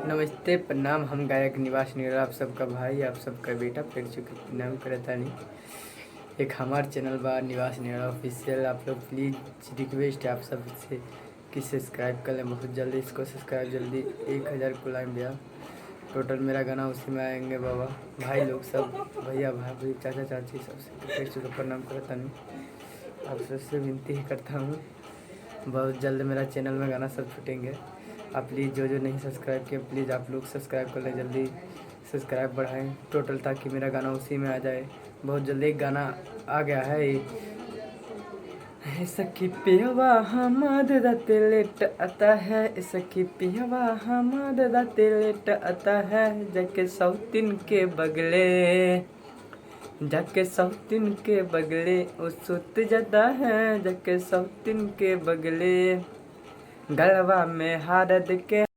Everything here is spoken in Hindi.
नमस्ते प्रणाम। हम गायक निवास निरा, आप सबका भाई, आप सबका बेटा फिर चुके नाम करता नहीं। एक हमारे चैनल बा निवास निरा ऑफिशियल, आप लोग प्लीज़ रिक्वेस्ट है आप सब से कि सब्सक्राइब कर लें बहुत जल्दी। इसको सब्सक्राइब जल्दी 1000 को लाइन दिया। टोटल मेरा गाना उसी में आएंगे बाबा भाई लोग सब, भैया भाभी चाचा चाची सबसे फिर चुके प्रणाम करता नहीं। आप सबसे विनती ही करता हूँ, बहुत जल्द मेरा चैनल में गाना सब छूटेंगे। आप प्लीज़ जो नहीं सब्सक्राइब किए प्लीज़ आप लोग सब्सक्राइब कर लें, जल्दी सब्सक्राइब बढ़ाएं टोटल, ताकि मेरा गाना उसी में आ जाए। बहुत जल्दी एक गाना आ गया है सखी पियवा हमाद राते लेट आता है, सखी पियवा हमाद राते लेट आता है, जाके सौतीन के बगले, जाके सौतीन के बगले वो सुत जाता है, जाके सौतीन के बगले गलवा में हारद के